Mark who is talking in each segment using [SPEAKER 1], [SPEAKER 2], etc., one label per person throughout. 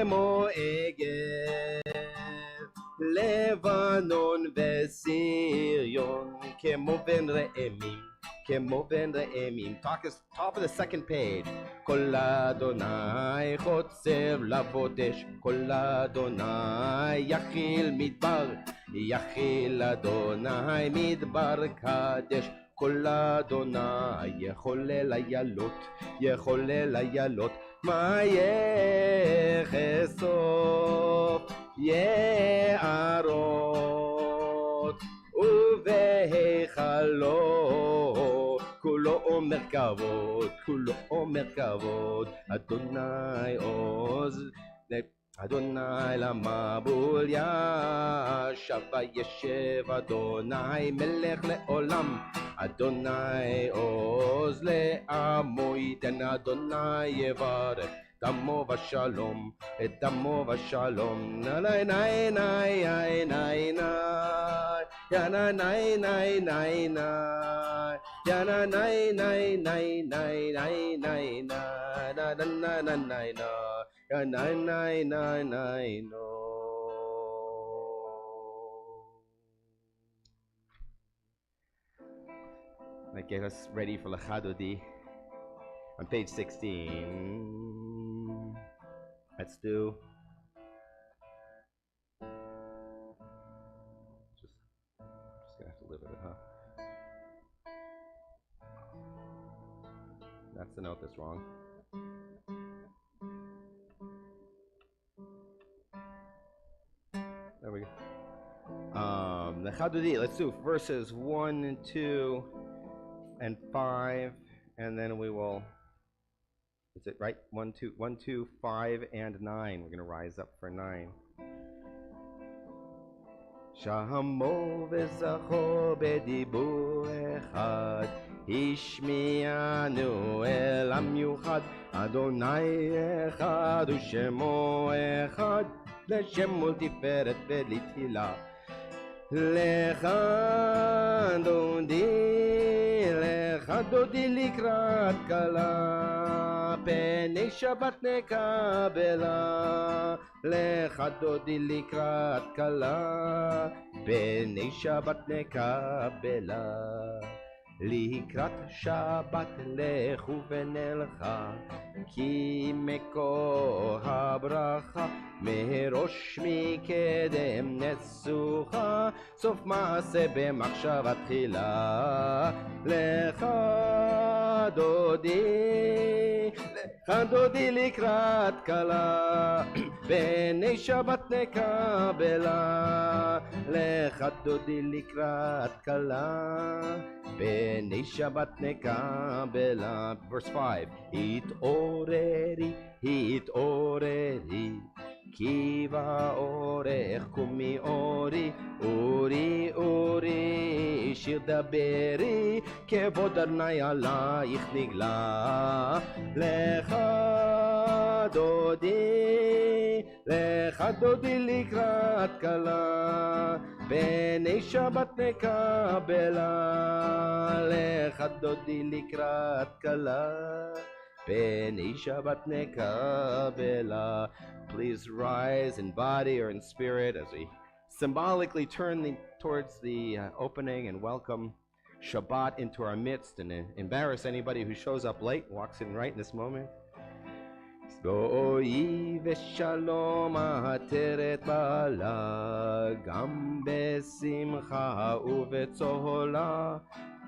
[SPEAKER 1] כמו עגל, לבנון וסיריון, כמו בן רעמים, כמו בן רעמים. Top of the second page. כל אדוני חוצב לבודש, כל אדוני יכיל מדבר, יכיל אדוני מדבר קדש. כל אדוני יכולל איילות, יכולל איילות. מה יחשוף יערות ובהיכלו, כולו אומר כבוד, כולו אומר כבוד. אדוני עוז, אדוני למבול ישב וישב, אדוני מלך לעולם. אדוני עוז לעמו ייתן, אדוני יברך דמו ושלום, את דמו ושלום. נאי נאי נאי נאי נאי יא נאי נאי נאי נאי יא נאי נאי נאי נאי נאי נאי נא נא נא נא נא יא נאי נאי נאי נאי נו. That get us ready for L'Chadodi on page 16. Let's do just gonna have to live with it, huh? That's the note that's wrong. There we go. L'Chadodi, let's do verses 1 and 2 and 5, and then we will, is it right? 1, 2, 5, and 9. We're going to rise up for 9. Shamo v'zacho b'dibur echad, השמיענו אל עם מיוחד. אדוני אחד ושמו אחד, לשם ולתפארת ולתהילה. לך דודי לקראת כלה, פני שבת נקבלה. לך דודי לקראת כלה, פני שבת נקבלה. לקראת שבת לכו ונלכה, כי מקור הברכה מראש מקדם נסוכה, סוף מעשה במחשבה תחילה. לך דודי לקראת כלה, בני שבת נקבלה. לך דודי לקראת כלה, בני שבת נקבלה. Verse 5. התעוררי, התעוררי, כי באורך קומי אורי, אורי אורי, שיר דברי, כבוד אדוני עלייך נגלה. לך דודי לקראת כלה, בני שבת נקבלה. לך דודי לקראת כלה, בני שבת נקבלה. Please rise in body or in spirit as we symbolically turn towards the opening and welcome Shabbat into our midst, and embarrass anybody who shows up late, walks in right in this moment. בואי ושלום עטרת בעלה, גם בשמחה ובצהלה,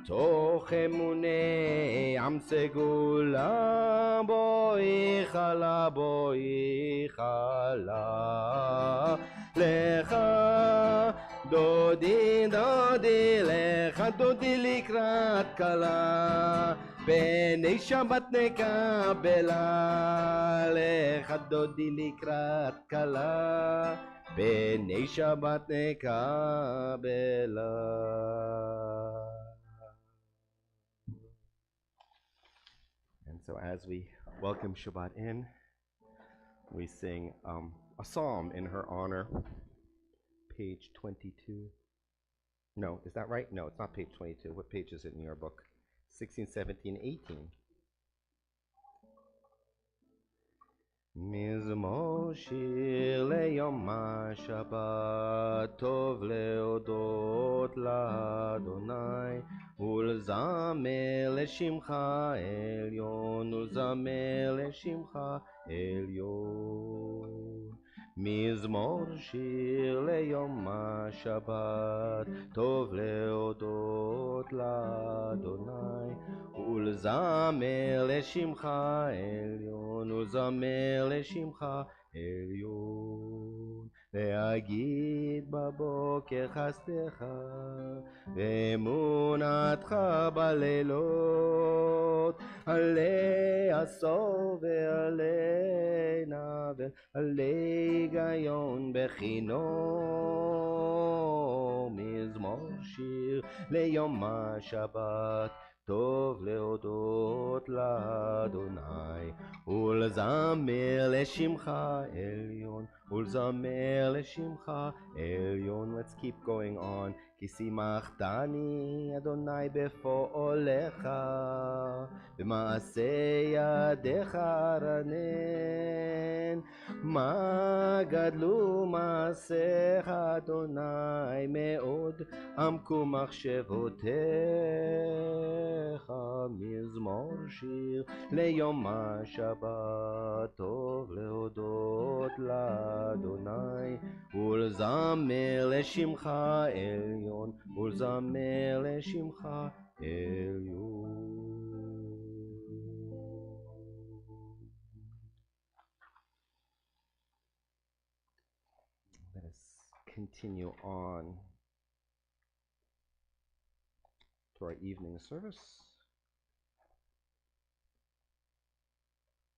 [SPEAKER 1] תוך אמוני עם סגולה. בואי חלה, בואי חלה. לך דודי דודי, לך דודי לקראת כלה, בני שבת נקבלה. לך דודי לקראת כלה, בני שבת נקבלה. And so as we welcome Shabbat in, we sing a psalm in her honor, page 22. No, is that right? No, it's not page 22. What page is it in your book? 16, 17, 18. מזמור שיר ליום השבת, טוב להודות לאדוני, ולזמר לשמך עליון, ולזמר לשמך עליון. מזמור שיר ליום השבת, טוב להודות לאדוני, ולזמר לשמך עליון, ולזמר לשמך עליון. להגיד בבוקר חסדך, ואמונתך בלילות, עלי עשור ועלי נבל, עלי היגיון בכינור. מזמור שיר ליום השבת, טוב להודות לאדוני, ולזמר לשמך עליון, ולזמר לשמך עליון. Let's keep going on. כי שימחתני אדוני בפועלך, במעשה ידיך ארנן. מה גדלו מעשיך אדוני, מאוד עמקו מחשבותיך. מזמור שיר ליום השבת, טוב להודות לאדוני, ולזמר לשמך עליון, ולזמר לשמך עליון. Let us continue on to our evening service,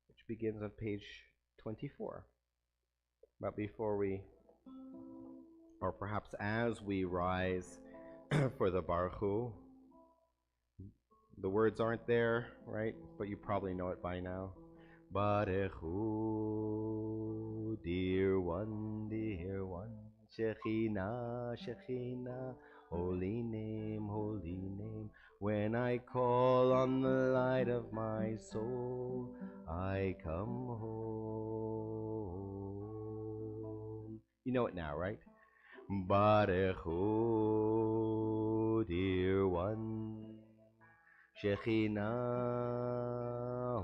[SPEAKER 1] which begins on page 24. But before we, or perhaps as we rise for the Baruch Hu, the words aren't there, right? But you probably know it by now. Baruch Hu, dear one, Shekhinah, Shekhinah, holy name, holy name. When I call on the light of my soul, I come home. You know it now, right? Baruch Hu, dear one, Shekhinah,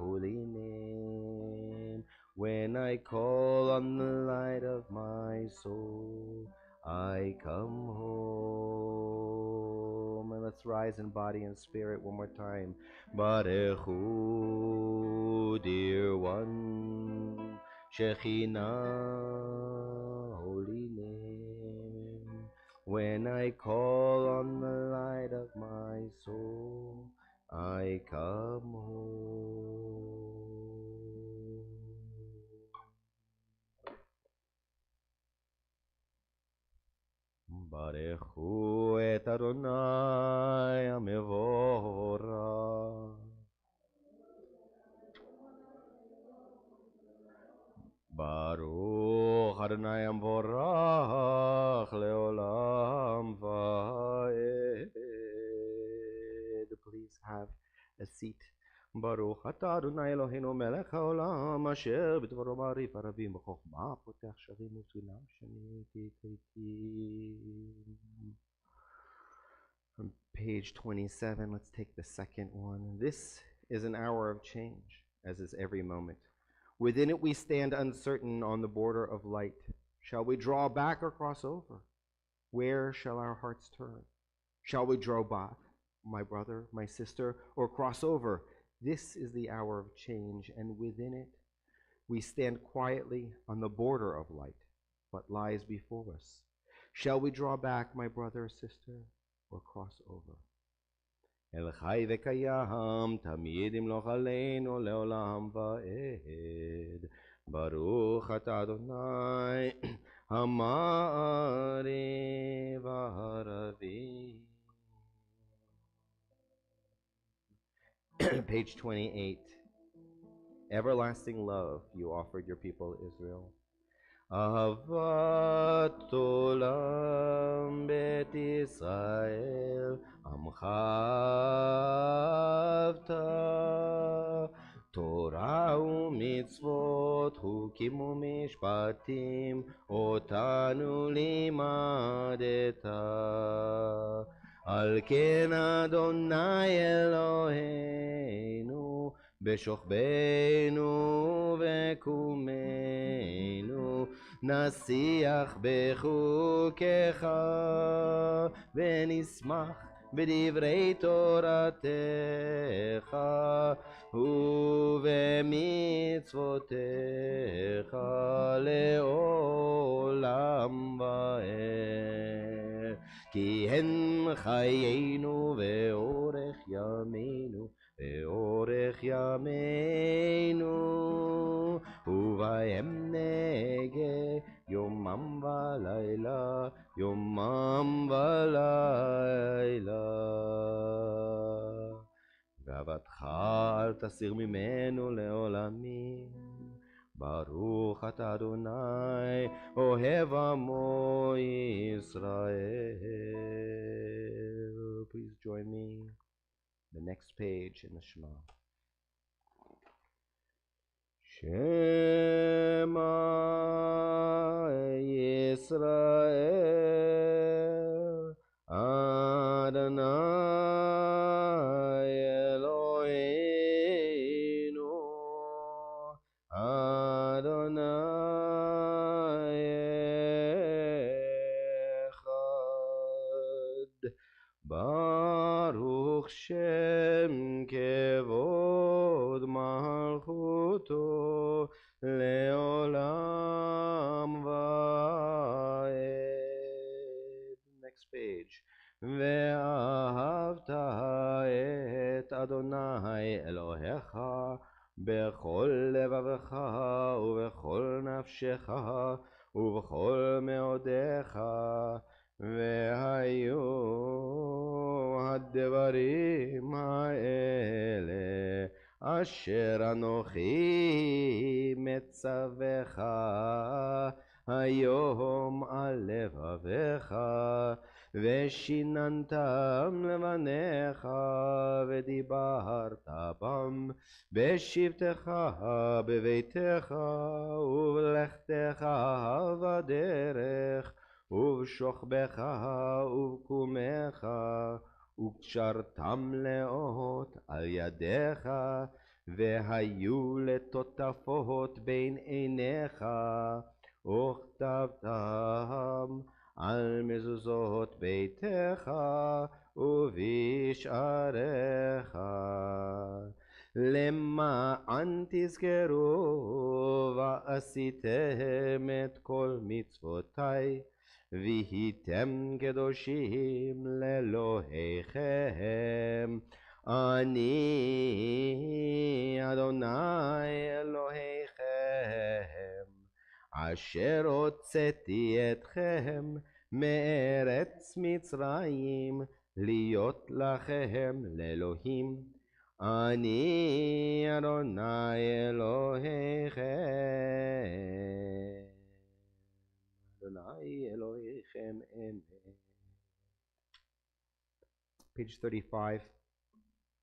[SPEAKER 1] holy name. When I call on the light of my soul, I come home. And let's rise in body and spirit one more time. Baruch Hu, dear one, Shekhinah, holy name. When I call on the light of my soul, I come home. Baruch Hu et Adonai Amevorach. Baruch Adonai Amevorach leolam va'ed. Please have a seat. Baruch atah Adonai Eloheinu melech haolam, asher b'dvaro ma'arif harabim b'chokhmah potech sharim u'tinam shani teitim. From page 27, let's take the second one. This is an hour of change, as is every moment. Within it we stand uncertain on the border of light. Shall we draw back or cross over? Where shall our hearts turn? Shall we draw back, my brother, my sister, or cross over? This is the hour of change, and within it we stand quietly on the border of light. What lies before us? Shall we draw back, my brother or sister, or cross over? El chai v'kayam tamid imloch aleinu leolam va'ed. Baruch atah Adonai hama'ariv ha'aravim. Page 28. Everlasting love you offered your people Israel. Ahavat olam bet Israel amcha avta תורה ומצוות, חוקים ומשפטים, אותנו לימדת. על כן אדוני אלוהינו, בשוכבנו וקומנו, נשיח בחוקיך, ונשמח בדברי תורתך, ובמצוותיך לעולם ועד. כי הן חיינו ואורך ימינו, ואורך ימינו, ובהם נגה יומם ולילה, יומם ולילה. ועבדך אל תסיר ממנו לעולמים. ברוך אתה אדוני אוהב עמו ישראל. Please join me the next page in the Shema. Shema Yisrael Adonai Eloheinu Adonai Echad. Baruch Shem Kevod Malchuto Leolam Vaed. Next page. ואהבת את אדוני אלוהיך בכל לבבך ובכל נפשך ובכל מאודיך. והיו הדברים האלה אשר אנוכי מצווך היום על לבביך, ושיננתם לבניך ודיברת בם בשבתך בביתך ובלכתך בדרך ובשוכבך ובקומך, וקשרתם לאות על ידיך, והיו לטוטפות בין עיניך, וכתבתם על מזוזות ביתך ובשעריך, למען תזכרו ועשיתם את כל מצוותי, והייתם קדושים לאלוהיכם. אני אדוני אלוהיכם, אשר הוצאתי אתכם מארץ מצרים, להיות לכם לאלוהים. אני אדוני אלוהיכם, אדוני אלוהיכם אמת. Page 35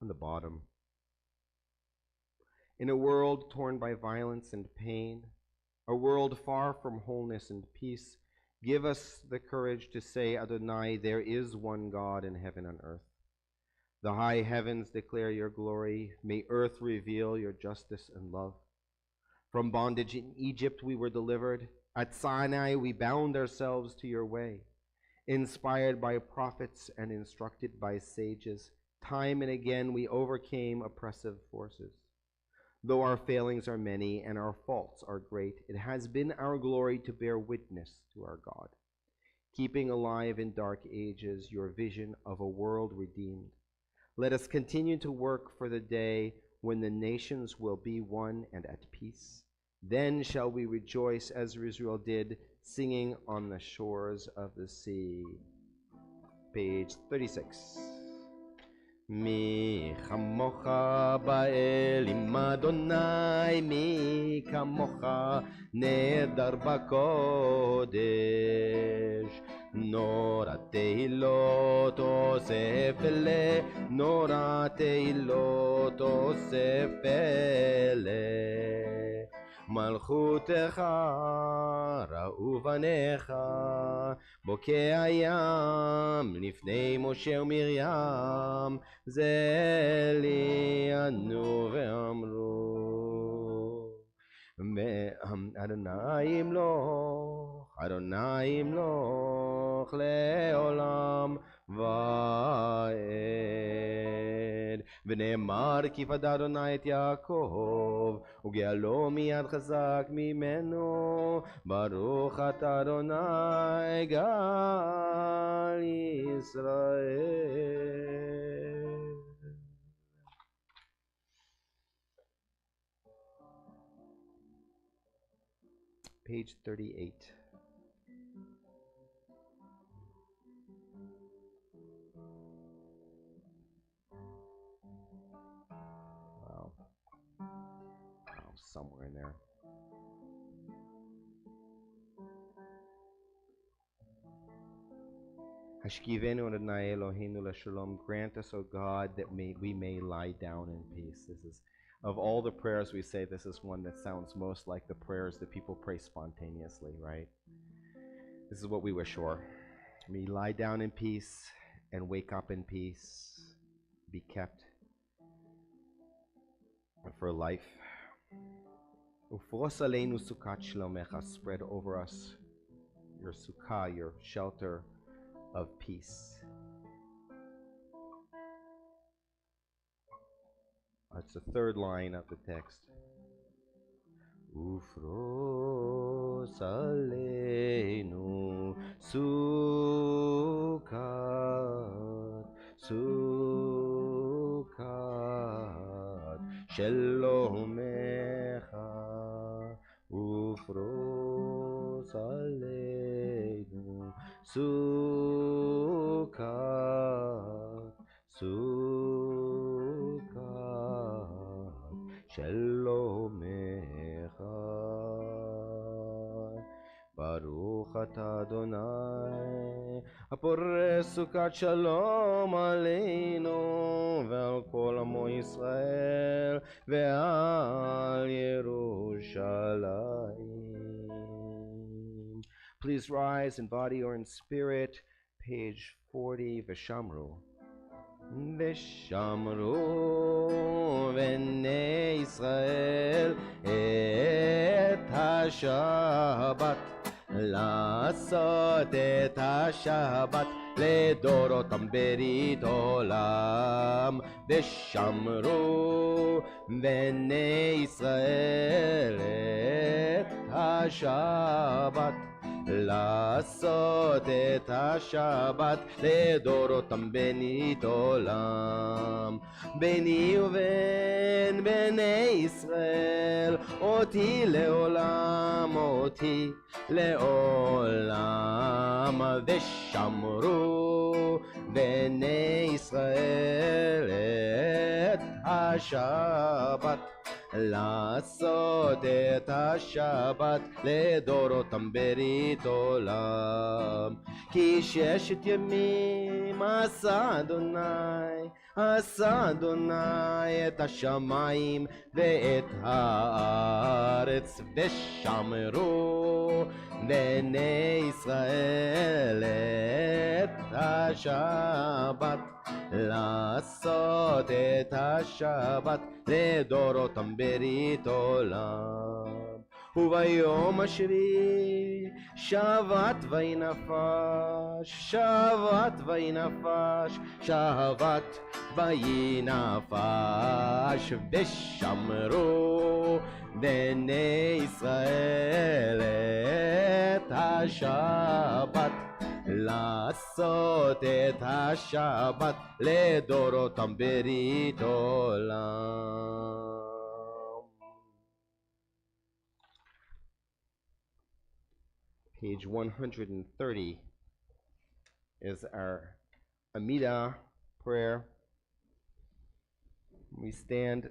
[SPEAKER 1] on the bottom. In a world torn by violence and pain, a world far from wholeness and peace, give us the courage to say, Adonai, there is one God in heaven and earth. The high heavens declare your glory. May earth reveal your justice and love. From bondage in Egypt we were delivered. At Sinai we bound ourselves to your way. Inspired by prophets and instructed by sages, time and again we overcame oppressive forces. Though our failings are many and our faults are great, it has been our glory to bear witness to our God, keeping alive in dark ages your vision of a world redeemed. Let us continue to work for the day when the nations will be one and at peace. Then shall we rejoice as Israel did, singing on the shores of the sea. Page 36. מי כמוך באלים אדוני, מי כמוך נהדר בקודש. נור התהילות תוסף אלה, נורא תהילות תוסף אלה. מלכותך ראו בניך, בוקע ים לפני משה ומרים, זה לי ענו ואמרו. אדוני ימלוך לעולם ועד. ונאמר כי פדה אדוני את יעקב, וגאלו מיד חזק ממנו, ברוך אתה אדוני גאל ישראל. Page 38. Wow. Somewhere in there. Hashkivenu Adonai Eloheinu Leshalom. Grant us, O God, that we may lie down in peace. This is, of all the prayers we say, this is one that sounds most like the prayers that people pray spontaneously, right? This is what we wish for. We lie down in peace and wake up in peace. Be kept for life. Ufros aleinu sukkot shlomecha. Spread over us your sukkah, your shelter of peace. That's the third line of the text. Ufros aleinu sukkot, sukkot shlomecha. Ufros aleinu sukkot, sukkot shlomecha. Baruch atah Adonai הפורש סוכת שלום עלינו ועל כל עמו ישראל ועל ירושלים. Please rise in body or in spirit. Page 40. V'shamru. ושמרו בני ישראל את השבת, לעשות את השבת לדורותם ברית עולם. ושמרו בני ישראל את השבת, לעשות את השבת לדורותם ברית עולם. ביני ובין בני ישראל אותי לעולם, אותי לעולם. ושמרו בני ישראל את השבת, לעשות את השבת לדורותם ברית עולם. כי ששת ימים עשה אדוני את השמיים ואת הארץ. ושמרו בני ישראל את השבת, לעשות את השבת לדורותם ברית עולם. וביום השביעי שבת וינפש, שבת וינפש, שבת וינפש. ושמרו בני ישראל את השבת, לעשות את השבת לדורותם ברית עולם. Page 130 is our Amidah prayer. We stand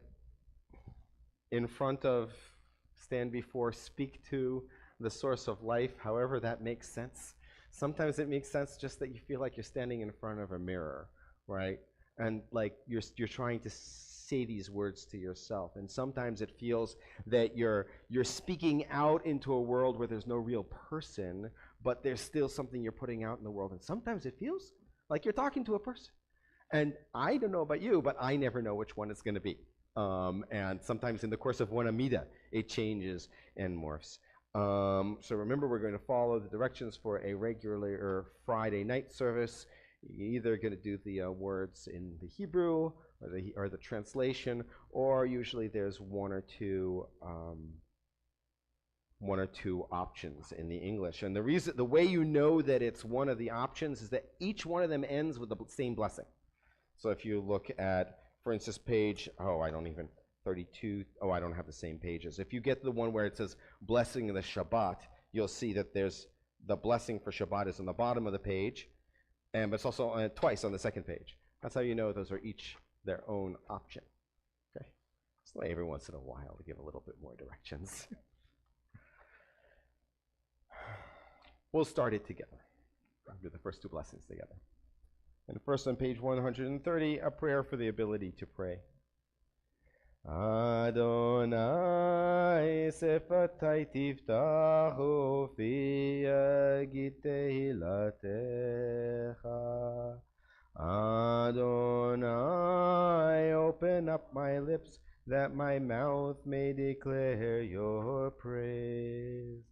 [SPEAKER 1] before, speak to the source of life, however that makes sense. Sometimes it makes sense just that you feel like you're standing in front of a mirror, right? And like you're trying to say these words to yourself. And sometimes it feels that you're speaking out into a world where there's no real person, but there's still something you're putting out in the world. And sometimes it feels like you're talking to a person. And I don't know about you, but I never know which one it's going to be. And sometimes in the course of one Amida, it changes and morphs. So remember, we're going to follow the directions for a regular Friday night service. You're either going to do the words in the Hebrew or the translation, or usually there's one or two options in the English. And the way you know that it's one of the options is that each one of them ends with the same blessing. So if you look at, for instance, page 32, I don't have the same pages. If you get the one where it says blessing of the Shabbat, you'll see that there's the blessing for Shabbat is on the bottom of the page, but it's also twice on the second page. That's how you know those are each their own option. Okay, so every once in a while to give a little bit more directions. We'll start it together. We'll do the first two blessings together. And first on page 130, a prayer for the ability to pray. Adonai sefatai tiftachu fi yagid tehilatecha. Adonai, open up my lips that my mouth may declare your praise.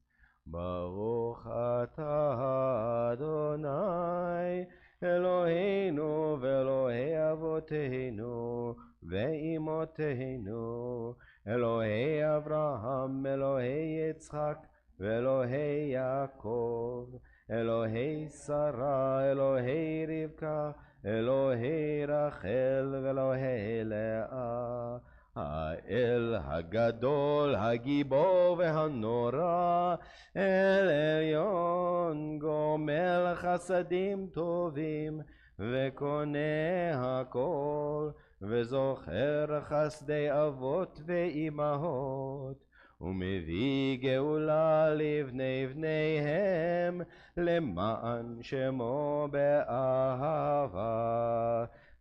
[SPEAKER 1] Baruch atah Adonai Eloheinu ve'Elohei avoteinu ve'imoteinu Elohei Avraham Elohei Yitzchak ve'Elohei Yaakov Elohei Sarah Elohei Rivka Elohei Rachel ve'Elohei Leah האל הגדול, הגיבור והנורא, אל עליון גומל חסדים טובים, וקונה הכל, וזוכר חסדי אבות ואימהות, ומביא גאולה לבני בניהם, למען שמו באהבה.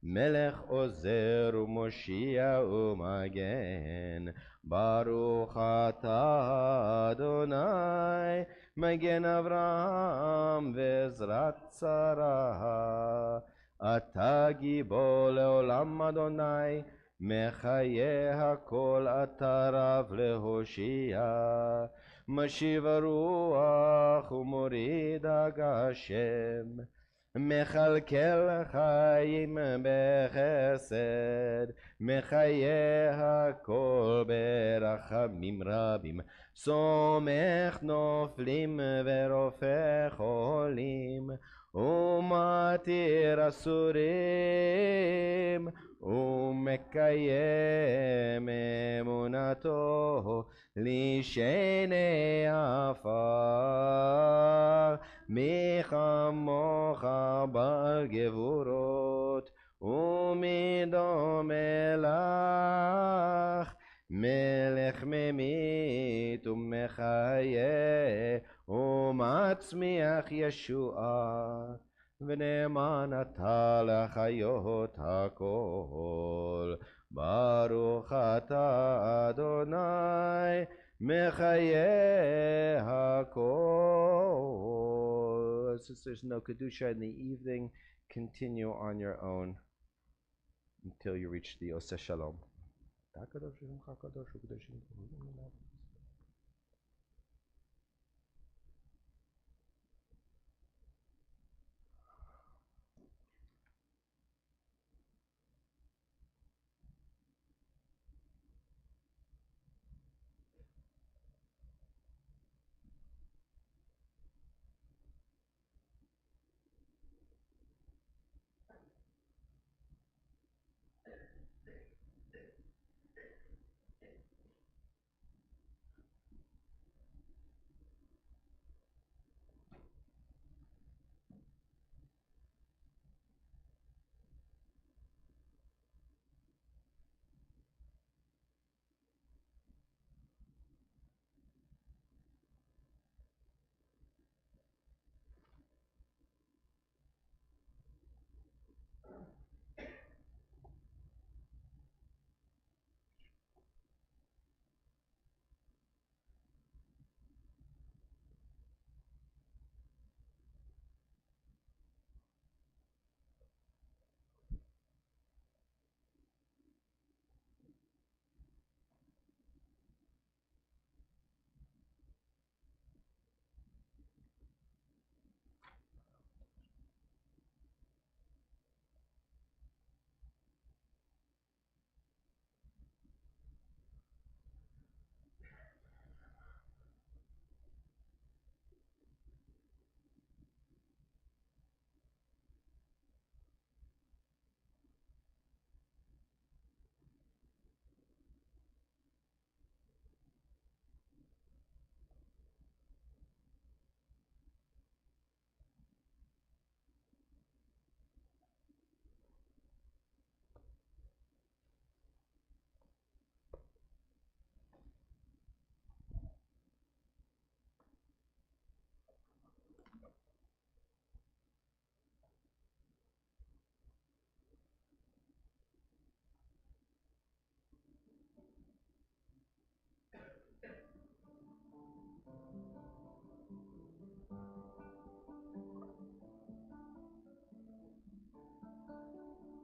[SPEAKER 1] מלך עוזר ומושיע ומגן, ברוך אתה אדוני, מגן אברהם ועזרת שרה. אתה גיבור לעולם אדוני, מחיה הכל אתה רב להושיע. משיב הרוח ומוריד הגשם, מכלכל חיים בחסד, מחיה הכל ברחמים רבים, סומך נופלים ורופא חולים, ומתיר אסורים, ומקיים אמונתו לשני עפר. מי כמוך בעל גבורות, ומי דומה לך, מלך ממית ומחיה, ומצמיח ישועה, ונאמן אתה לחיות הכל. ברוך אתה אדוני, מחיה hakol. Since there's no Kedusha in the evening, continue on your own until you reach the Oseh Shalom.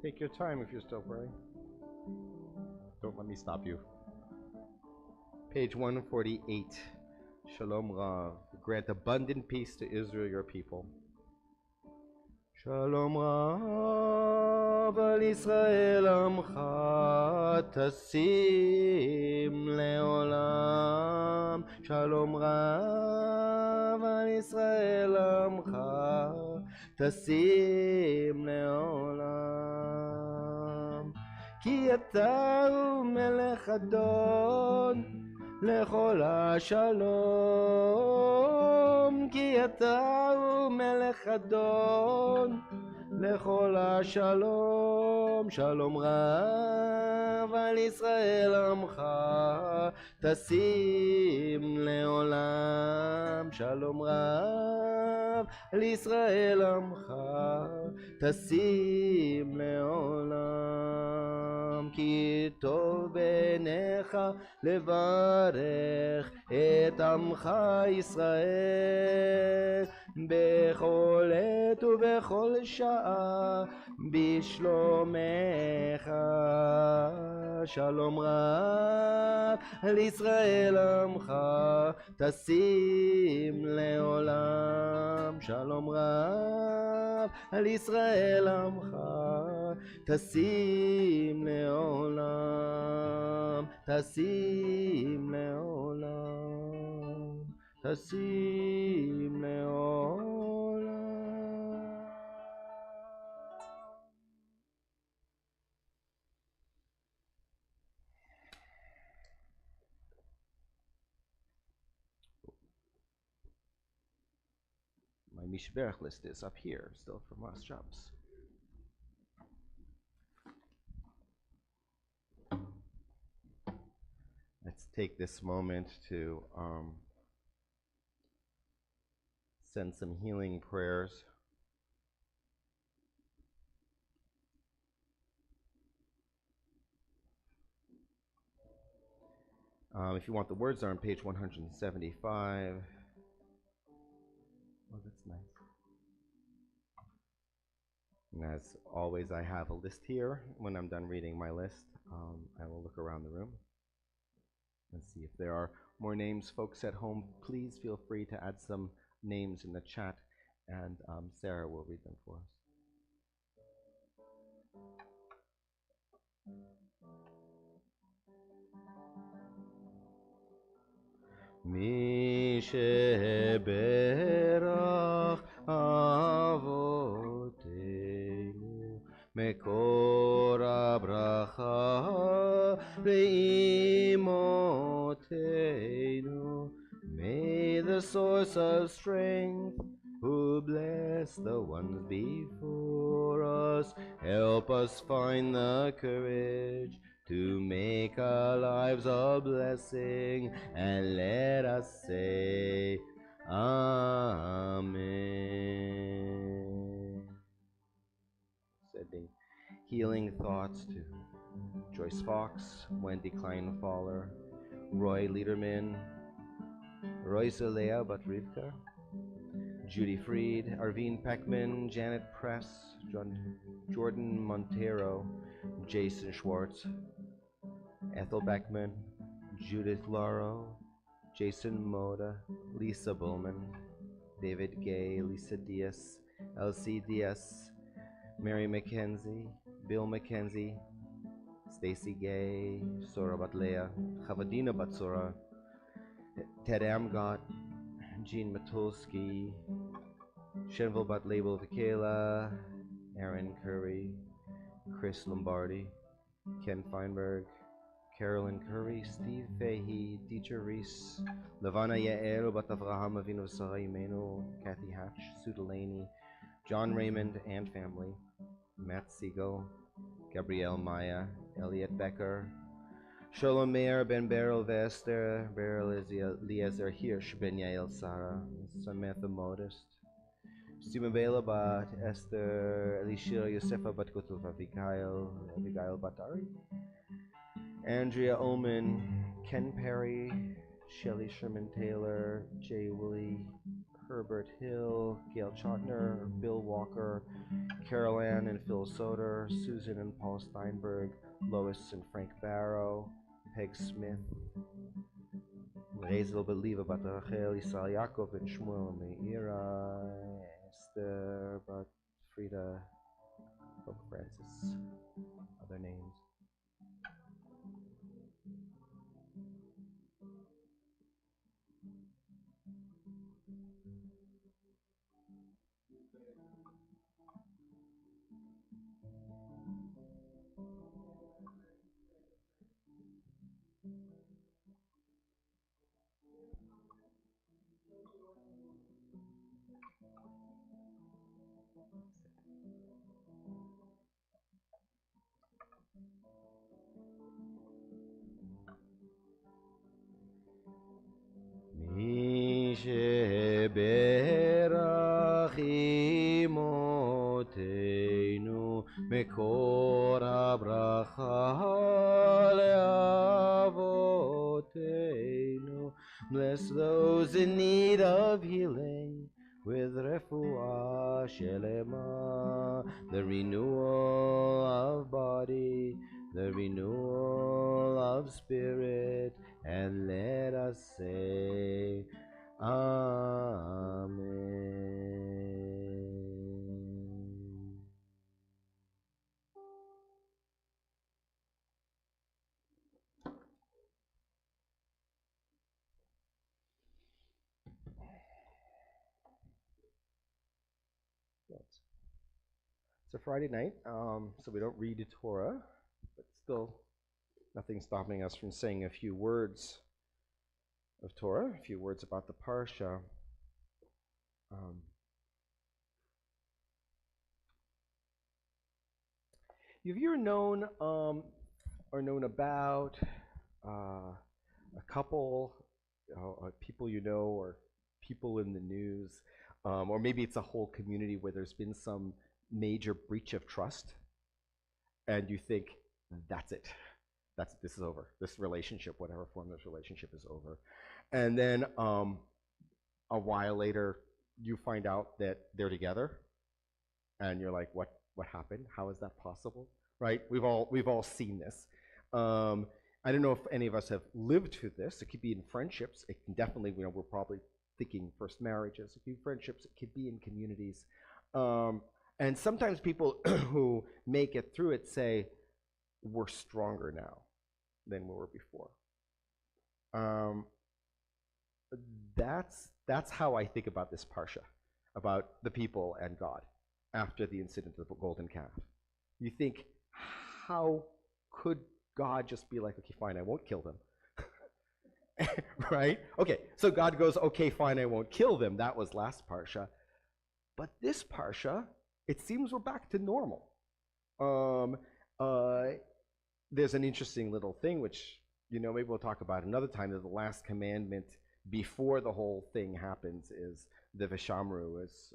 [SPEAKER 1] Take your time if you're still praying. Don't let me stop you. Page 148. Shalom Rav. Grant abundant peace to Israel, your people. Shalom Rav al Israel Amcha Tasim Leolam. Shalom Rav al Israel Amcha Tasim Leolam. Ki ata hu melech adon לכל השלום, כי אתה הוא מלך אדון לכל השלום. שלום רב על ישראל עמך תשים לעולם. שלום רב על ישראל עמך תשים לעולם. כי טוב בעיניך לברך את עמך ישראל בכל עת ובכל שעה בשלומך. שלום רב על ישראל עמך תשים לעולם. שלום רב על ישראל עמך תשים לעולם. תשים לעולם. תשים לעולם. My Mishberach list is up here, still from last Shabbos. Let's take this moment to send some healing prayers. If you want the words, are on page 175. Oh, that's nice. And as always, I have a list here. When I'm done reading my list, I will look around the room and see if there are more names. Folks at home, please feel free to add some names in the chat, and Sarah will read them for us. מי שברך אבותינו מקור הברכה לאמותינו. May the source of strength, who bless the ones before us, help us find the courage to make our lives a blessing, and let us say Amen. Sending healing thoughts to Joyce Fox, Wendy Kleinfaller, Roy Liederman, Royce Lea Batrivka, Judy Freed, Arvine Peckman, Janet Press, Jordan Montero, Jason Schwartz, Ethel Beckman, Judith Lauro, Jason Moda, Lisa Bowman, David Gay, Lisa Diaz, Elsie Diaz, Mary McKenzie, Bill McKenzie, Stacy Gay, Sora Batlea, Chavadina Batsura, Ted Amgott, Jean Matulski, Shenville Batlabel Tequila, Aaron Curry, Chris Lombardi, Ken Feinberg, Carolyn Curry, Steve Fahey, Dieter Reese, Levana Yael, Bat Avraham Avinu Sarah Imenu, Kathy Hatch, Sue Delaney, John Raymond and family, Matt Siegel, Gabrielle Maya, Elliot Becker, Shalom Meir, Ben Beryl Vester, Beryl Eliezer Hirsch, Ben Yael Sarah, Samantha Modest, Stephen Bela Bat, Esther Elishir Yosefa Bat Kutuf Abigail Batari, Andrea Ullman, Ken Perry, Shelley Sherman Taylor, Jay Willie, Herbert Hill, Gail Chotner, Bill Walker, Carol Ann and Phil Soder, Susan and Paul Steinberg, Lois and Frank Barrow, Peg Smith, Rezel Believa Bat Rachel, Yisrael Yaakov and Shmuel Meira, Esther Bat Frida, Pope Francis, other names. Berach imotenu mekor habracha leavotenu. Bless those in need of healing with refuah shelema, the renewal of body, the renewal of spirit, and let us say Amen. It's a Friday night, so we don't read the Torah, but still nothing stopping us from saying a few words of Torah, a few words about the Parsha. Have you ever known or known about a couple, people you know, or people in the news, or maybe it's a whole community where there's been some major breach of trust, and you think, that's it. This is over. This relationship, whatever form this relationship, is over. And then a while later, you find out that they're together, and you're like, what happened? How is that possible? Right? We've all seen this. I don't know if any of us have lived through this. It could be in friendships. It can definitely, we're probably thinking first marriages. It could be friendships. It could be in communities. And sometimes people who make it through it say, we're stronger now than we were before. That's how I think about this Parsha, about the people and God after the incident of the golden calf. You think, how could God just be like, okay, fine, I won't kill them? Right? Okay, so God goes, okay, fine, I won't kill them. That was last Parsha. But this Parsha, it seems we're back to normal. There's an interesting little thing, which, maybe we'll talk about another time, that the last commandment before the whole thing happens is the Vishamru, is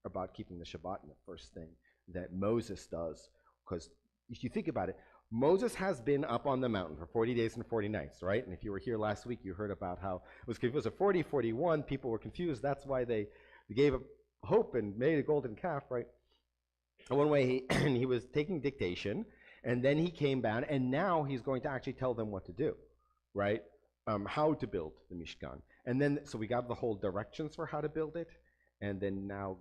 [SPEAKER 1] about keeping the Shabbat, and the first thing that Moses does. Because if you think about it, Moses has been up on the mountain for 40 days and 40 nights, right? And if you were here last week, you heard about how it was confused. At 40, 41, people were confused. That's why they gave up hope and made a golden calf, right? One way he was taking dictation, and then he came back, and now he's going to actually tell them what to do, right? How to build the Mishkan. And then, so we got the whole directions for how to build it, and then now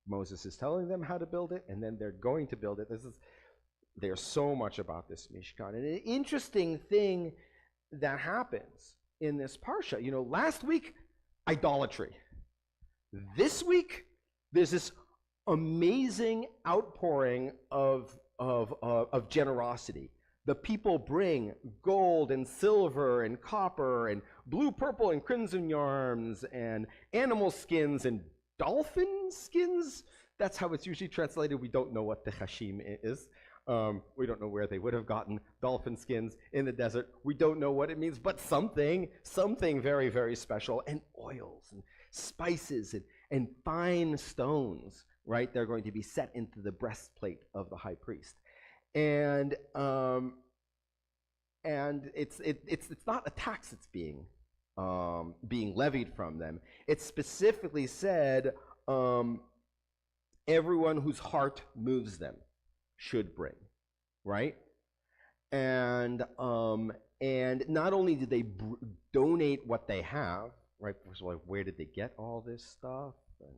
[SPEAKER 1] Moses is telling them how to build it, and then they're going to build it. There's so much about this Mishkan. And an interesting thing that happens in this Parsha, last week, idolatry. This week, there's this amazing outpouring of generosity. The people bring gold and silver and copper and blue, purple, and crimson yarns and animal skins and dolphin skins. That's how it's usually translated. We don't know what the Achim is. We don't know where they would have gotten dolphin skins in the desert. We don't know what it means, but something very, very special. And oils and spices and fine stones, right? They're going to be set into the breastplate of the high priest. And it's not a tax that's being being levied from them. It specifically said everyone whose heart moves them should bring, right? And not only did they donate what they have, right? First of all, where did they get all this stuff? And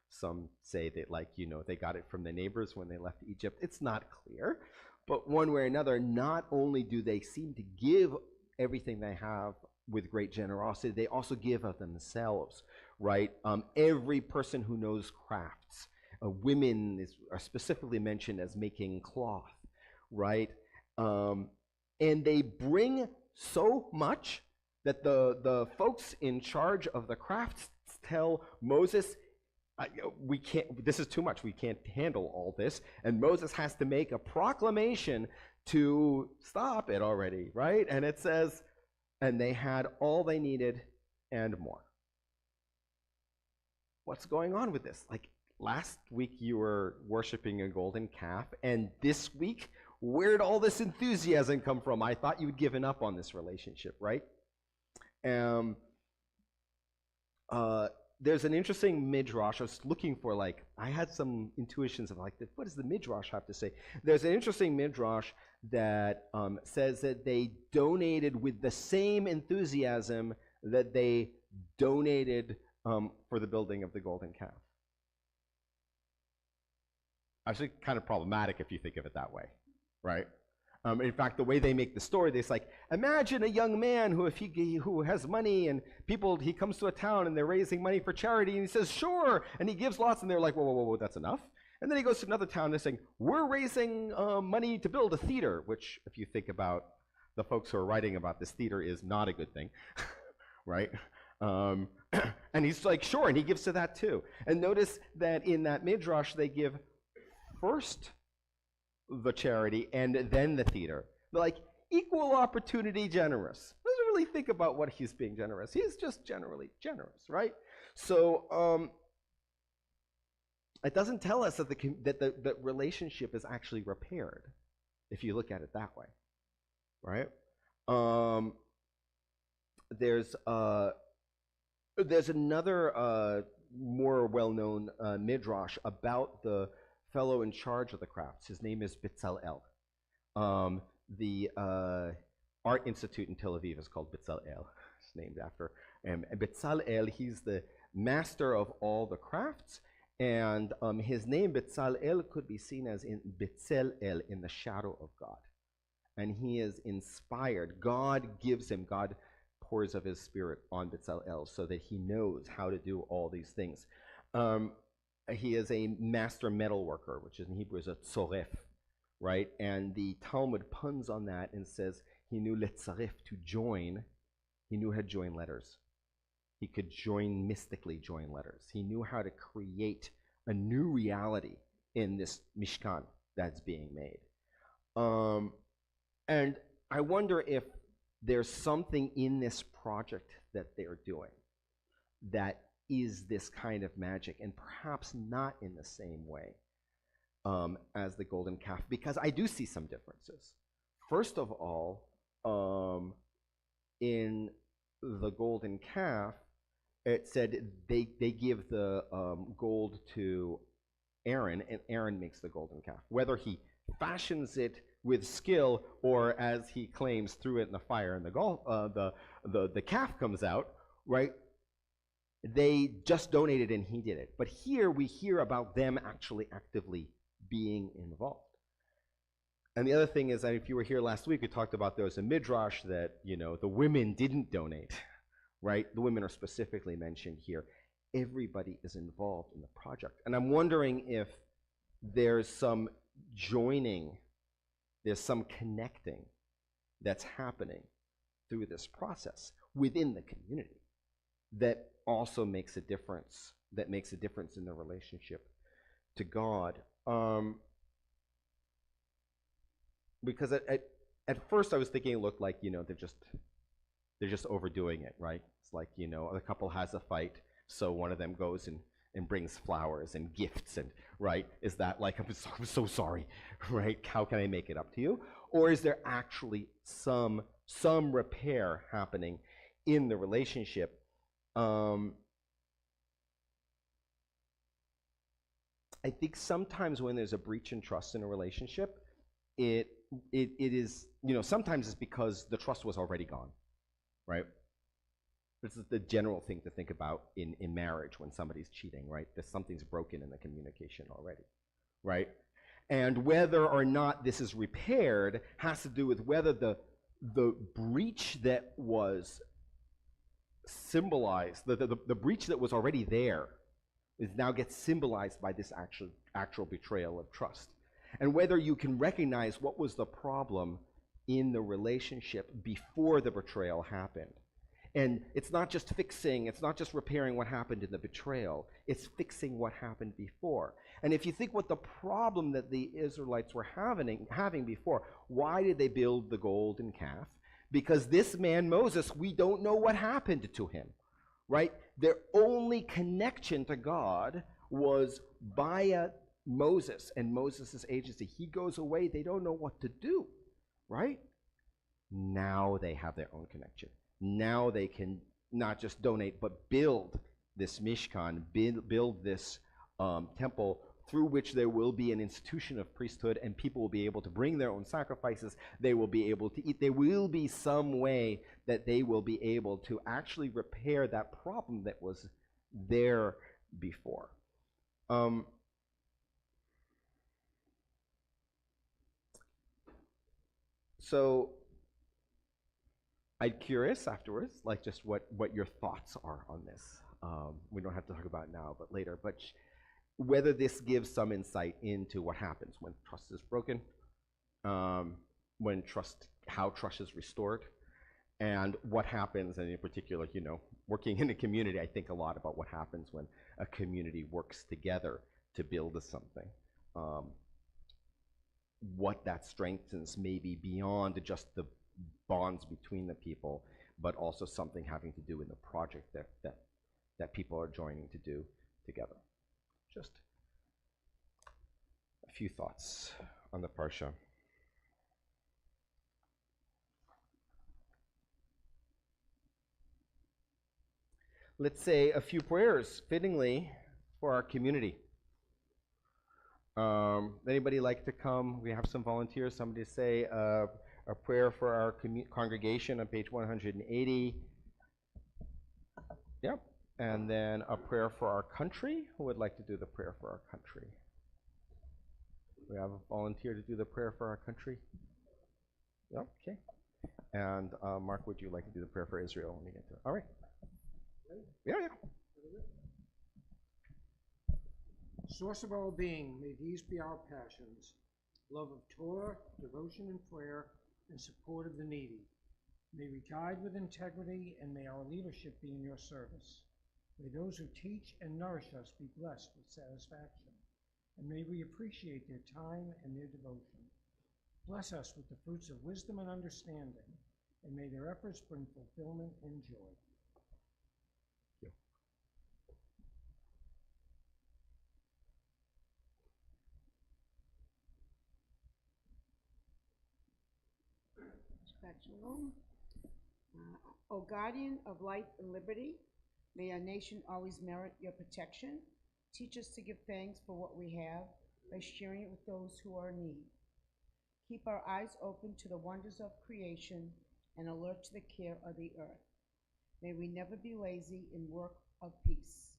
[SPEAKER 1] some say that, like, they got it from the neighbors when they left Egypt. It's not clear, but one way or another, not only do they seem to give everything they have with great generosity, they also give of themselves, right? Every person who knows crafts, women are specifically mentioned as making cloth, right? And they bring so much that the folks in charge of the crafts tell Moses, we can't, this is too much, we can't handle all this. And Moses has to make a proclamation to stop it already, right? And it says, and they had all they needed and more. What's going on with this? Like, last week you were worshiping a golden calf, and this week, where'd all this enthusiasm come from? I thought you'd given up on this relationship, right? There's an interesting midrash. I was looking for, like, I had some intuitions of, like, what does the midrash have to say? There's an interesting midrash that says that they donated with the same enthusiasm that they donated for the building of the golden calf. Actually, kind of problematic if you think of it that way, right? In fact, the way they make the story, it's like, imagine a young man who has money, and he comes to a town and they're raising money for charity, and he says, sure, and he gives lots, and they're like, whoa, that's enough. And then he goes to another town and they're saying, we're raising money to build a theater, which, if you think about the folks who are writing about this theater, is not a good thing, right? And he's like, sure, and he gives to that too. And notice that in that midrash, they give first the charity and then the theater. They're like, equal opportunity generous. Doesn't really think about what he's being generous. He's just generally generous, right? So it doesn't tell us that the relationship is actually repaired, if you look at it that way, right? There's another more well-known midrash about the fellow in charge of the crafts. His name is Bezalel. The Art Institute in Tel Aviv is called Bezalel. It's named after Bezalel. He's the master of all the crafts, and his name Bezalel could be seen as in Betzelel, in the shadow of God. And he is inspired. God pours of his spirit on Bezalel so that he knows how to do all these things. He is a master metal worker, which in Hebrew is a tzoref, right? And the Talmud puns on that and says he knew letzaref, to join. He knew how to join letters. He could mystically join letters. He knew how to create a new reality in this Mishkan that's being made. And I wonder if there's something in this project that they're doing that is this kind of magic, and perhaps not in the same way as the golden calf, because I do see some differences. First of all, in the golden calf, it said they give the gold to Aaron, and Aaron makes the golden calf. Whether he fashions it with skill, or as he claims, threw it in the fire and the calf comes out, right? They just donated and he did it. But here we hear about them actually actively being involved. And the other thing is that if you were here last week, we talked about there was a midrash that, the women didn't donate, right? The women are specifically mentioned here. Everybody is involved in the project. And I'm wondering if there's some joining, there's some connecting that's happening through this process within the community that also makes a difference, in the relationship to God. Because at first I was thinking it looked like, they're just overdoing it, right? It's like, the couple has a fight, so one of them goes and brings flowers and gifts, and, right? Is that like, I'm so sorry, right? How can I make it up to you? Or is there actually some repair happening in the relationship. I think sometimes when there's a breach in trust in a relationship, it is, sometimes it's because the trust was already gone, right? This is the general thing to think about in marriage when somebody's cheating, right? There's something's broken in the communication already, right? And whether or not this is repaired has to do with whether the breach that was symbolized, the breach that was already there, is now gets symbolized by this actual betrayal of trust. And whether you can recognize what was the problem in the relationship before the betrayal happened. And it's not just fixing, it's not just repairing what happened in the betrayal, it's fixing what happened before. And if you think what the problem that the Israelites were having before, why did they build the golden calf? Because this man, Moses, we don't know what happened to him, right? Their only connection to God was via Moses and Moses' agency. He goes away, they don't know what to do, right? Now they have their own connection. Now they can not just donate, but build this Mishkan, build this temple through which there will be an institution of priesthood, and people will be able to bring their own sacrifices. They will be able to eat. There will be some way that they will be able to actually repair that problem that was there before. So I'm curious afterwards, like just what your thoughts are on this. We don't have to talk about it now, but later. But whether this gives some insight into what happens when trust is broken, how trust is restored, and what happens, and in particular, working in a community, I think a lot about what happens when a community works together to build something. What that strengthens maybe beyond just the bonds between the people, but also something having to do in the project that people are joining to do together. Just a few thoughts on the Parsha. Let's say a few prayers, fittingly, for our community. Anybody like to come? We have some volunteers. Somebody say a prayer for our congregation on page 180. Yep. And then a prayer for our country. Who would like to do the prayer for our country? We have a volunteer to do the prayer for our country? Yep, okay. And Mark, would you like to do the prayer for Israel when we get to it? All right. Yeah.
[SPEAKER 2] Source of all being, may these be our passions: love of Torah, devotion and prayer, and support of the needy. May we guide with integrity, and may our leadership be in your service. May those who teach and nourish us be blessed with satisfaction, and may we appreciate their time and their devotion. Bless us with the fruits of wisdom and understanding, and may their efforts bring fulfillment and joy.
[SPEAKER 3] Shalom. O guardian of life and liberty, may our nation always merit your protection. Teach us to give thanks for what we have by sharing it with those who are in need. Keep our eyes open to the wonders of creation and alert to the care of the earth. May we never be lazy in work of peace.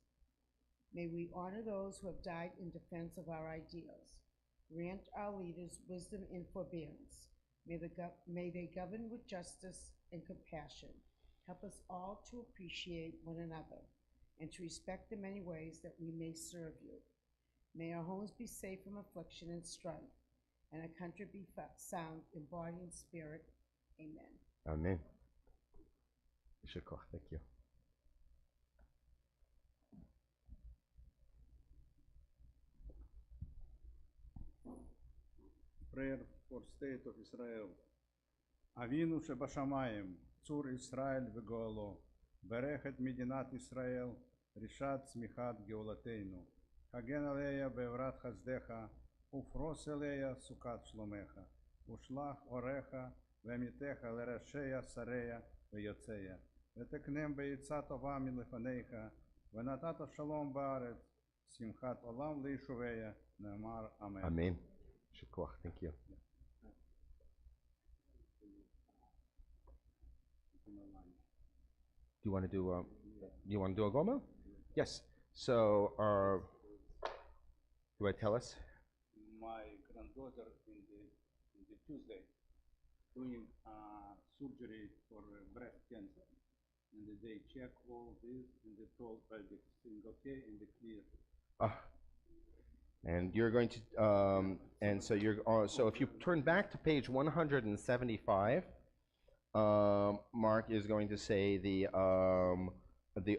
[SPEAKER 3] May we honor those who have died in defense of our ideals. Grant our leaders wisdom and forbearance. May they govern with justice and compassion. Help us all to appreciate one another and to respect the many ways that we may serve you. May our homes be safe from affliction and strife, and our country be sound in body and spirit. Amen.
[SPEAKER 1] Amen. Thank you.
[SPEAKER 4] Prayer for State of Israel. Avinu shebashamayim, tzur Israel v'goalo, berech et medinat Israel, rishat tzmichat geolateinu, hagen aleya be'evrat chazdecha, ufros eleya sukat shlomecha, ushlach orecha ve'mitecha l'rasheya sareya ve'yotzeya, ותקנם בעצה טובה מלפניך, ונתת שלום בארץ, שמחת עולם ליישוביה, נאמר אמן.
[SPEAKER 1] Amen. Shakuach, thank you. Do you want to do a gomel? Yes. So, do I tell us?
[SPEAKER 4] My granddaughter in the Tuesday doing surgery for breast cancer, and they check all this and they told everything okay and they clear.
[SPEAKER 1] And you're going to, and so so if you turn back to page 175, Mark is going to say the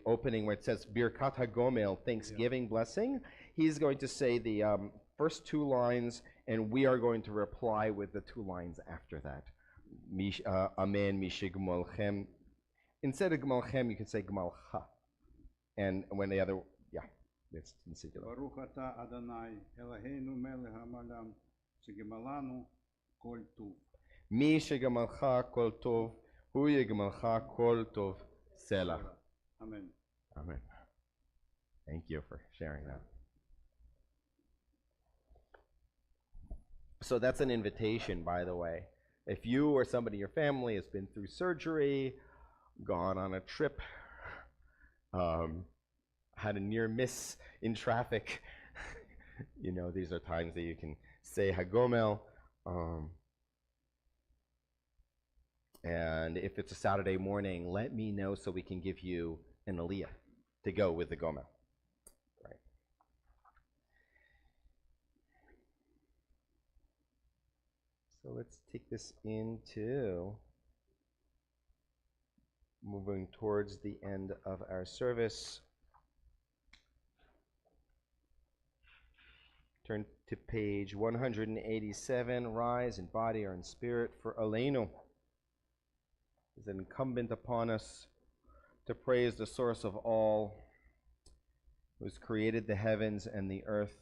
[SPEAKER 1] opening where it says Birkat HaGomel, Thanksgiving blessing. He's going to say the first two lines, and we are going to reply with the two lines after that. Amen, Mishigmalchem. Instead of Gmalchem, you can say Gmalcha. And when the other, it's in singular.
[SPEAKER 4] Baruch atah Adonai, Eloheinu melech haolam, shegimalanu kol tov.
[SPEAKER 1] Mi shegamalcha kol tov, hu yegamalcha kol tov, selah.
[SPEAKER 4] Amen.
[SPEAKER 1] Amen. Thank you for sharing that. So that's an invitation, by the way. If you or somebody in your family has been through surgery, gone on a trip, had a near miss in traffic, these are times that you can say Hagomel. And if it's a Saturday morning, let me know so we can give you an aliyah to go with the Gomel. Right. So let's take this into moving towards the end of our service. Turn to page 187. Rise in body or in spirit for Aleinu. It's incumbent upon us to praise the source of all, who has created the heavens and the earth.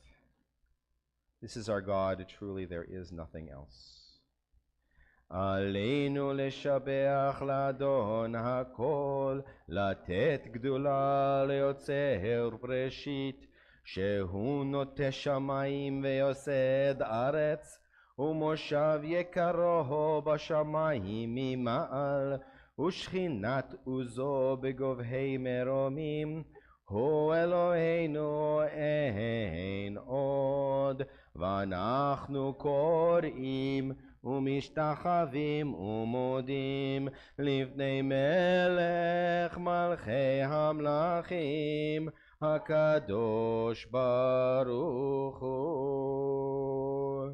[SPEAKER 1] This is our God. Truly, there is nothing else. Aleinu leshabeach ladon hakol, latet gdula leotzer breshit, shehu note shamayim ve'yosed aretz, ומושב יקרו בשמיים ממעל, ושכינת עוזו בגובהי מרומים, הוא אלוהינו אין עוד, ואנחנו קוראים ומשתחווים ומודים לפני מלך מלכי המלכים, הקדוש ברוך הוא.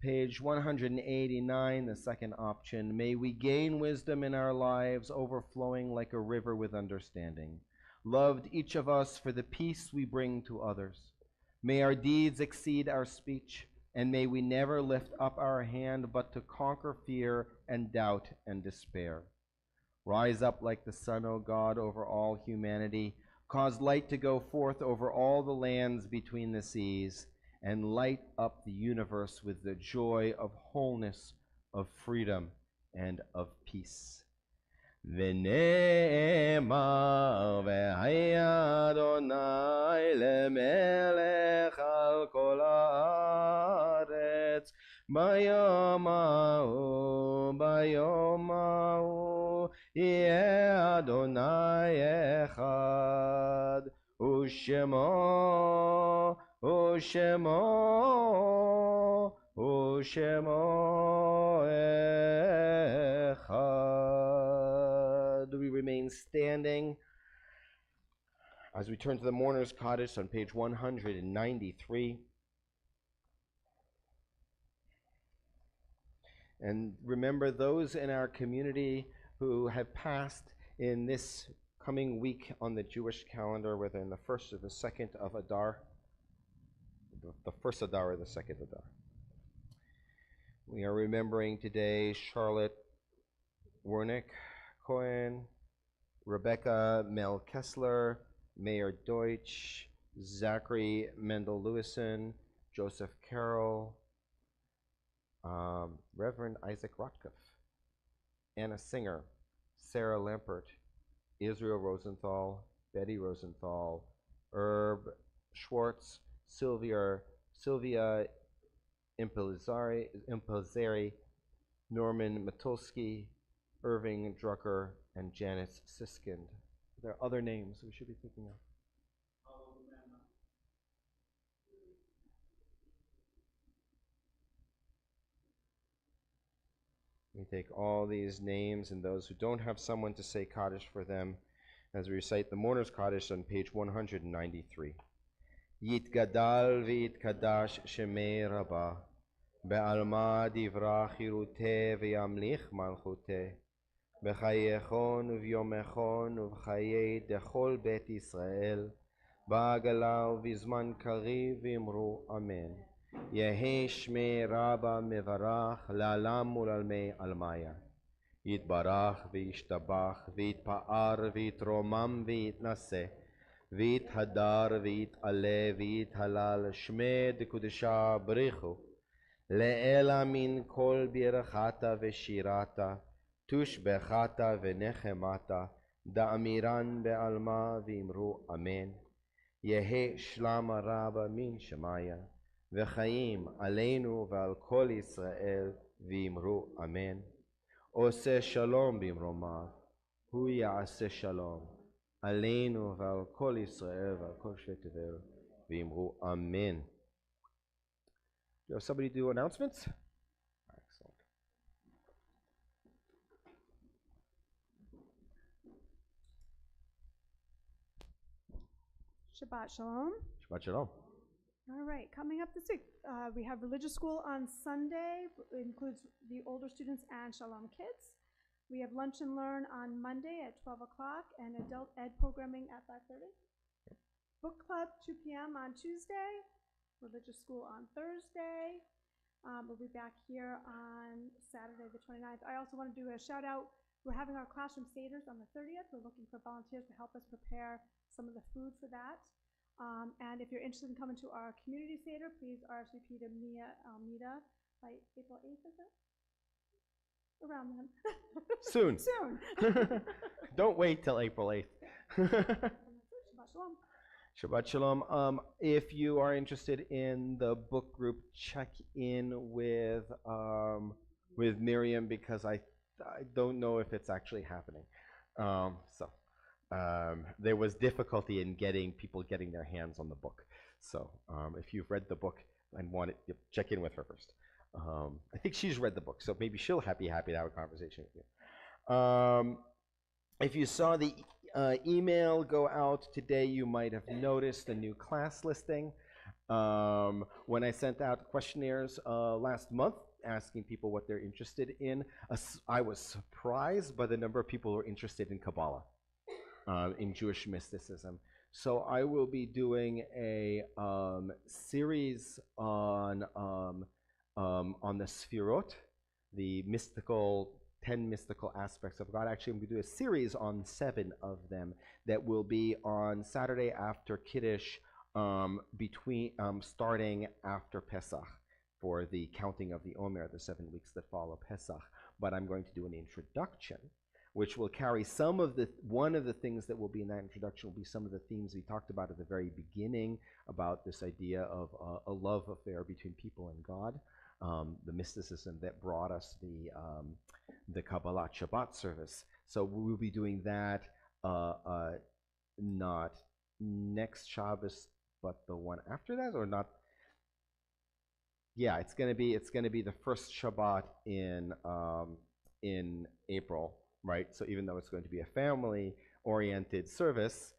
[SPEAKER 1] Page 189, the second option. May we gain wisdom in our lives, overflowing like a river with understanding. Loved each of us for the peace we bring to others. May our deeds exceed our speech, and may we never lift up our hand but to conquer fear and doubt and despair. Rise up like the sun, O God, over all humanity. Cause light to go forth over all the lands between the seas, and light up the universe with the joy of wholeness, of freedom, and of peace. V'ne'emar v'haya Adonai lemelech al kol haaretz, bayom ha'u yeh Adonai echad, u'shemo echad. We remain standing as we turn to the mourner's cottage on page 193. And remember those in our community who have passed in this coming week on the Jewish calendar, whether in the first or the second of Adar, the first Adar or the second Adar. We are remembering today Charlotte Wernick Cohen, Rebecca Mel Kessler, Mayor Deutsch, Zachary Mendel Lewison, Joseph Carroll, Reverend Isaac Rotkoff, Anna Singer, Sarah Lampert, Israel Rosenthal, Betty Rosenthal, Herb Schwartz, Sylvia Impelzari, Norman Matulski, Irving Drucker, and Janice Siskind. There are other names we should be thinking of. We take all these names and those who don't have someone to say Kaddish for them as we recite the Mourner's Kaddish on page 193. Yitgadal v'yitkadash shemei Rabba be'alma divra chiruteh v'yamlich malchuteh b'chayechon uvyomechon uv'chayei dechol bet Yisrael ba'agala uv'izman kariv v'imru amen. Yehi shmei Rabba mevarach la'alam u'lalmei almaya. Yitbarach v'yishtabach v'yitpa'ar v'yitromam v'yitnaseh v'yithadar v'yit'aleh v'yithalal shmei dekudesha b'richu le'ela min kol birchata v'shirata tushbechata v'nechemata da'amiran be'alma v'imru amen. Yehi shlama Rabba min shemaya v'chaim aleinu v'al kol Yisrael v'imru amen. Ose shalom bimromav, hu ya'aseh shalom aleinu v'al kol Yisrael v'al kol shetevel v'imru amen. Do you have somebody do announcements? Excellent.
[SPEAKER 5] Shabbat Shalom.
[SPEAKER 1] Shabbat shalom.
[SPEAKER 5] All right, coming up this week, we have religious school on Sunday. It includes the older students and Shalom kids. We have lunch and learn on Monday at 12 o'clock and adult ed programming at 5:30. Book club 2 p.m. on Tuesday. Religious school on Thursday. We'll be back here on Saturday the 29th. I also want to do a shout out. We're having our classroom seders on the 30th. We're looking for volunteers to help us prepare some of the food for that. And if you're interested in coming to our community Seder, please RSVP to Mia Almeida by April 8th, is it? Around then.
[SPEAKER 1] Soon.
[SPEAKER 5] Soon.
[SPEAKER 1] Don't wait till April 8th.
[SPEAKER 5] Shabbat Shalom.
[SPEAKER 1] Shabbat shalom. If you are interested in the book group, check in with Miriam because I don't know if it's actually happening. There was difficulty in people getting their hands on the book. So if you've read the book and want it, check in with her first. I think she's read the book, so maybe she'll be happy to have a conversation with you. If you saw the email go out today, you might have noticed a new class listing. When I sent out questionnaires last month asking people what they're interested in, I was surprised by the number of people who are interested in Kabbalah. In Jewish mysticism. So I will be doing a series on the Sfirot, the 10 mystical aspects of God. Actually, I'm going to do a series on 7 of them that will be on Saturday after Kiddush, starting after Pesach for the counting of the Omer, the 7 weeks that follow Pesach. But I'm going to do an introduction which will carry one of the things that will be in that introduction will be some of the themes we talked about at the very beginning about this idea of a love affair between people and God, the mysticism that brought us the Kabbalah Shabbat service. So we'll be doing that not next Shabbos, but the one after that, or not? Yeah, it's gonna be the first Shabbat in April. Right, so even though it's going to be a family-oriented service,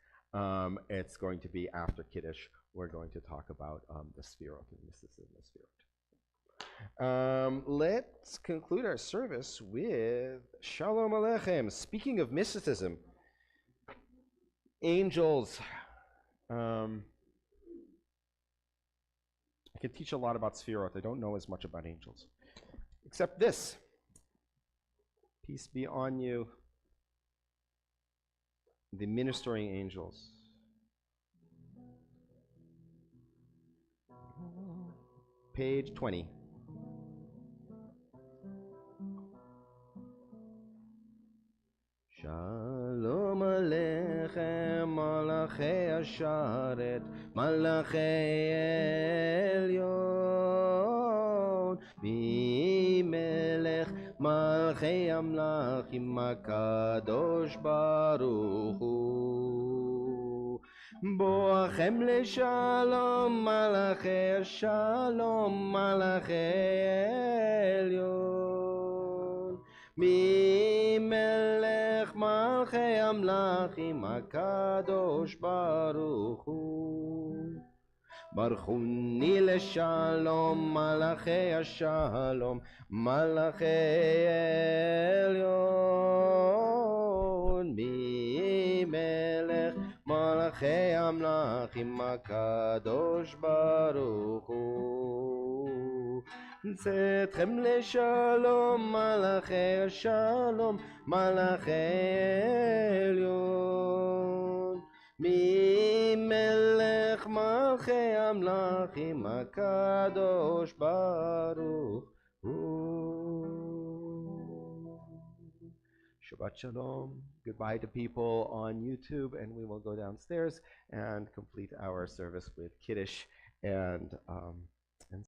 [SPEAKER 1] it's going to be after Kiddush. We're going to talk about the Sfirot and mysticism of Sfirot. Let's conclude our service with Shalom Aleichem. Speaking of mysticism, angels. I can teach a lot about Sfirot. I don't know as much about angels, except this. Peace be on you, the ministering angels. Page 20. Shalom Aleichem. מלאכי השרת, מלאכי עליון, ממלך מלכי המלכים הקדוש ברוך הוא. בואכם לשלום מלאכי השלום, מלאכי עליון, ממלך מלכי המלכים הקדוש ברוך הוא. ברכוני לשלום מלאכי השלום, מלאכי עליון, ממלך מלכי המלכים הקדוש ברוך הוא. צאתכם לשלום מלאכי השלום, מלאכי עליון, ממלך מלכי המלכים הקדוש ברוך הוא. Shabbat Shalom. Goodbye to people on YouTube, and we will go downstairs and complete our service with Kiddush and